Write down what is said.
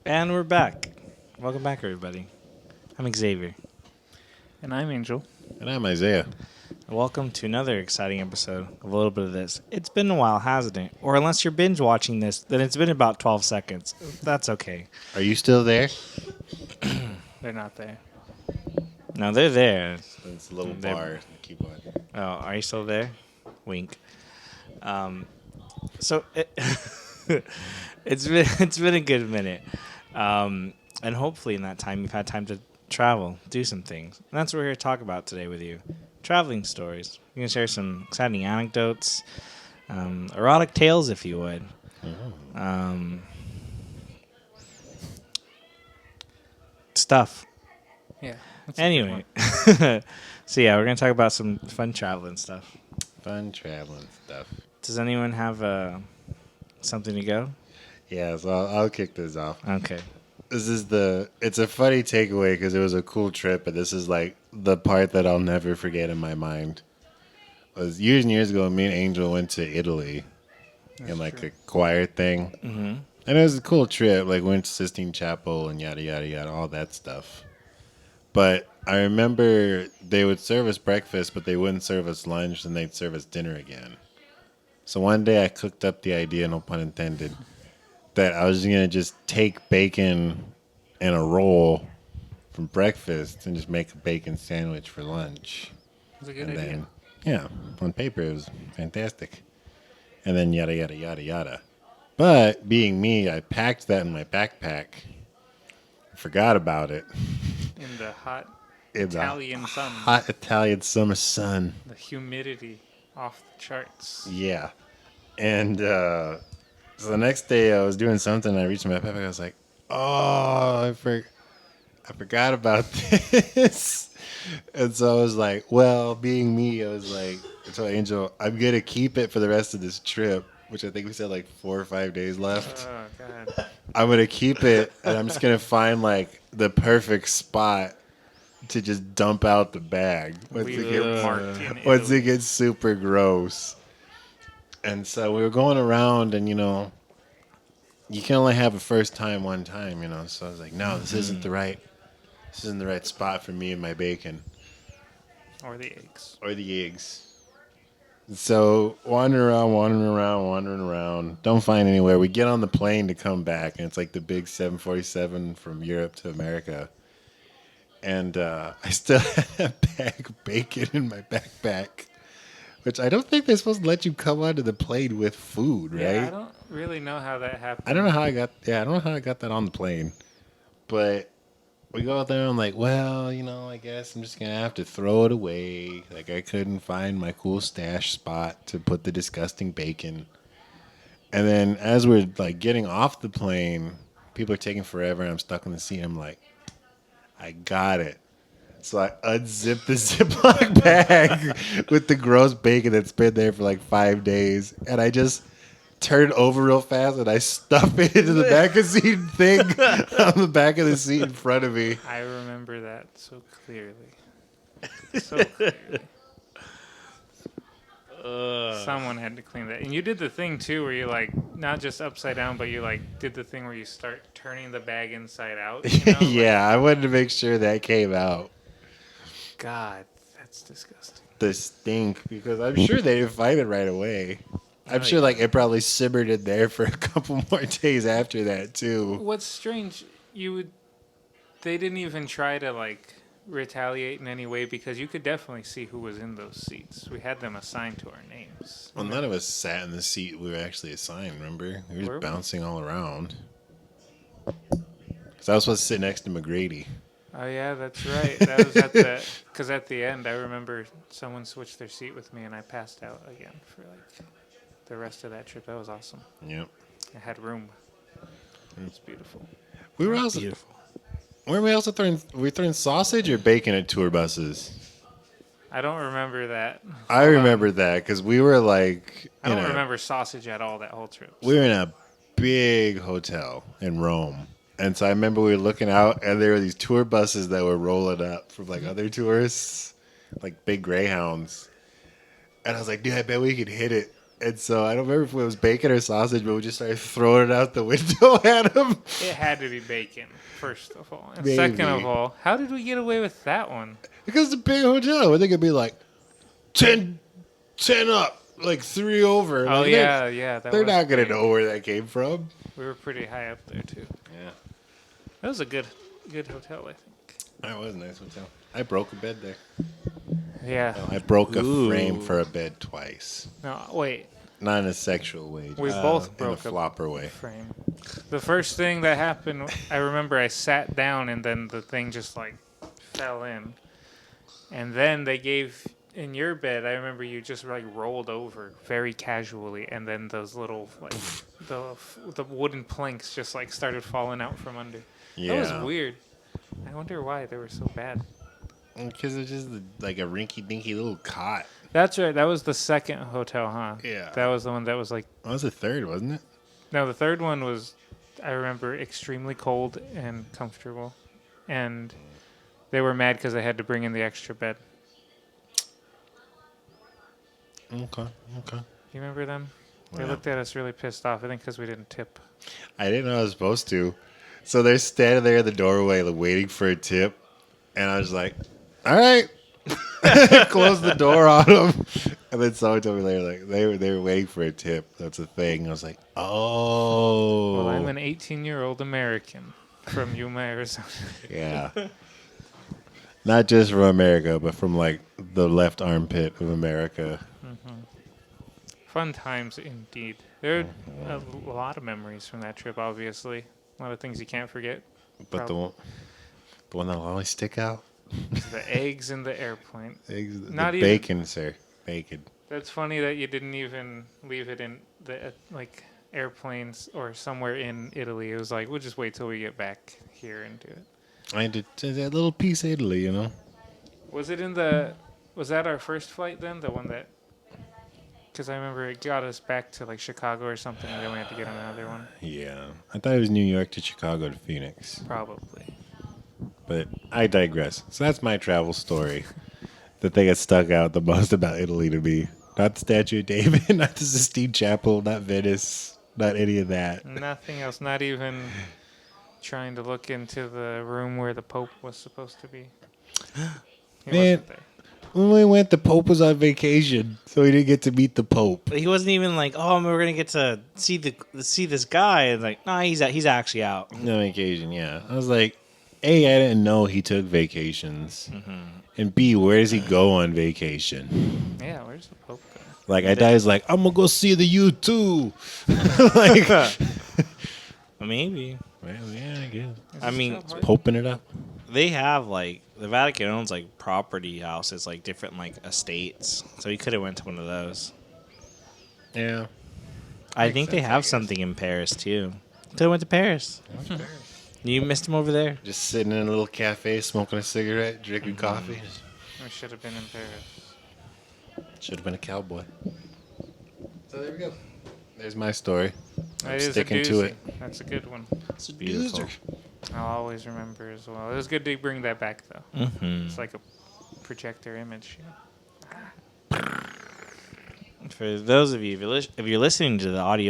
And we're back. Welcome back, everybody. I'm Xavier. And I'm Angel. And I'm Isaiah. Welcome to another exciting episode of A Little Bit of This. It's been a while, hasn't it? Or unless you're binge watching this, then it's been about 12 seconds. That's okay. Are you still there? They're not there. No, they're there. It's a little They're- bar. Keep on. Oh, are you still there? Wink. So it's been a good minute, and hopefully in that time you've had time to travel, do some things, and that's what we're here to talk about today with you: traveling stories. We're gonna share some exciting anecdotes, erotic tales, if you would. Stuff. Yeah. that's a good Anyway, one. so yeah, we're gonna talk about some fun traveling stuff. Fun traveling stuff. Does anyone have something to go? Yeah, so I'll kick this off. Okay. It's a funny takeaway because it was a cool trip, but this is like the part that I'll never forget in my mind. It was years and years ago, me and Angel went to Italy in like true. a choir thing. Mm-hmm. And it was a cool trip, like went to Sistine Chapel and yada, yada, yada, all that stuff. But I remember they would serve us breakfast, but they wouldn't serve us lunch, and they'd serve us dinner again. So one day I cooked up the idea, no pun intended, that I was going to just take bacon and a roll from breakfast and just make a bacon sandwich for lunch. It's a good And idea. then, yeah, on paper it was fantastic. And then yada, yada, yada, yada. But being me, I packed that in my backpack. Forgot about it. In the hot In the Italian sun, hot Italian summer sun. the humidity off the charts. Yeah. And so the next day I was doing something. I reached my backpack. I was like, oh, I forgot about this. And so I was like, well, being me, I was like, I told Angel, I'm going to keep it for the rest of this trip, which I think we said like 4 or 5 days left. Oh, God. I'm going to keep it, and I'm just going to find like the perfect spot to just dump out the bag once We it were gets, marked in once Italy. it gets super gross. And so we were going around, and you can only have a first time one time, So I was like, no, this isn't the right spot for me and my bacon Or the eggs. or the eggs. So wandering around, don't find anywhere. We get on the plane to come back, and it's like the big 747 from Europe to America. And I still had a bag of bacon in my backpack, which I don't think they're supposed to let you come onto the plane with food, right? Yeah, I don't really know how that happened. I don't know how I got that on the plane. But we go out there and I'm like, well, I guess I'm just gonna have to throw it away. Like I couldn't find my cool stash spot to put the disgusting bacon. And then as we're like getting off the plane, people are taking forever and I'm stuck in the seat. I'm like, I got it. So I unzip the Ziploc bag with the gross bacon that's been there for like 5 days. And I just turn it over real fast and I stuff it into the magazine thing on the back of the seat in front of me. I remember that so clearly. So clearly. Someone had to clean that. And you did the thing, too, where you, like, not just upside down, but you, like, did the thing where you start turning the bag inside out. Yeah, I wanted to make sure that came out. God, that's disgusting. The stink, because I'm sure they didn't find it right away. I'm Oh, sure yeah. like it probably simmered in there for a couple more days after that too. What's strange, they didn't even try to, like, retaliate in any way because you could definitely see who was in those seats. We had them assigned to our names. Well, none of us sat in the seat we were actually assigned. Remember, we were Were just we? bouncing all around. Because I was supposed to sit next to McGrady. Oh, yeah, that's right. That was because at the end, I remember someone switched their seat with me and I passed out again for, like, the rest of that trip. That was awesome. Yep. I had room. It was beautiful. We were also Beautiful. weren't we also throwing sausage or bacon at tour buses? I don't remember that. I remember that because we were like, I don't remember sausage at all that whole trip. we were in a big hotel in Rome. And so I remember we were looking out and there were these tour buses that were rolling up from like other tourists, like big Greyhounds. And I was like, dude, I bet we could hit it. And so I don't remember if it was bacon or sausage, but we just started throwing it out the window at him. It had to be bacon, first of all. And Maybe. second of all, how did we get away with that one? Because it's a big hotel. I think it'd be like 10 up, like 3 over. Oh, Like, yeah. They're not going to know where that came from. We were pretty high up there, too. Yeah. That was a good hotel, I think. That was a nice hotel. I broke a bed there. Yeah. I broke a Ooh. frame for a bed twice. No, wait. Not in a sexual way. We just both in a broke a flopper way. frame. The first thing that happened, I remember I sat down and then the thing just like fell in. And then they gave in your bed, I remember you just like rolled over very casually and then those little like the wooden planks just like started falling out from under. Yeah. That was weird. I wonder why they were so bad. Because it's just like a rinky-dinky little cot. That's right. That was the second hotel, huh? Yeah. That was the one that was like That was the third, wasn't it? no, the third one was, I remember, extremely cold and comfortable. And they were mad because they had to bring in the extra bed. Okay. You remember them? They Yeah. looked at us really pissed off, I think because we didn't tip. I didn't know I was supposed to. So they're standing there in the doorway like, waiting for a tip. And I was like, all right. Close the door on them. And then someone told me later, like, they were waiting for a tip. That's a thing. I was like, oh. Well, I'm an 18-year-old American from Yuma, Arizona. Yeah. Not just from America, but from like the left armpit of America. Fun times indeed. There are a lot of memories from that trip, obviously. A lot of things you can't forget. But the one that'll always stick out. The eggs in the airplane. Eggs, Not the even- bacon, sir. Bacon. That's funny that you didn't even leave it in the like airplanes or somewhere in Italy. It was like, we'll just wait till we get back here and do it. I did that little piece of Italy, you know? Was that our first flight then? The one that, because I remember it got us back to like Chicago or something, and then we had to get on another one. Yeah. I thought it was New York to Chicago to Phoenix. Probably. But I digress. So that's my travel story. The thing that stuck out the most about Italy to me. Not the Statue of David, not the Sistine Chapel, not Venice, not any of that. Nothing else. Not even trying to look into the room where the Pope was supposed to be. He Man. wasn't there. When we went, the Pope was on vacation, so we didn't get to meet the Pope. But he wasn't even like, oh, we're gonna get to see this guy. And like, nah, he's actually out. No vacation, yeah. I was like, A, I didn't know he took vacations. And B, where does he go on vacation? Yeah, where's the Pope go? Like, I thought he was like, I'm going to go see the U2. Like, Maybe. well, yeah, I guess. Is I this mean, job hard? Poping it up. They have like the Vatican owns like property houses, like different like estates. So he could have went to one of those. Yeah. I Makes think they sense, I have guess. something in Paris too. Could have went to Paris. You missed him over there. Just sitting in a little cafe, smoking a cigarette, drinking coffee. We should have been in Paris. Should have been a cowboy. So there we go. There's my story. That I'm is a sticking to doozy. it. That's a good one. It's beautiful. I'll always remember as well. It was good to bring that back, though. Mm-hmm. It's like a projector image. For those of you, if you're listening to the audio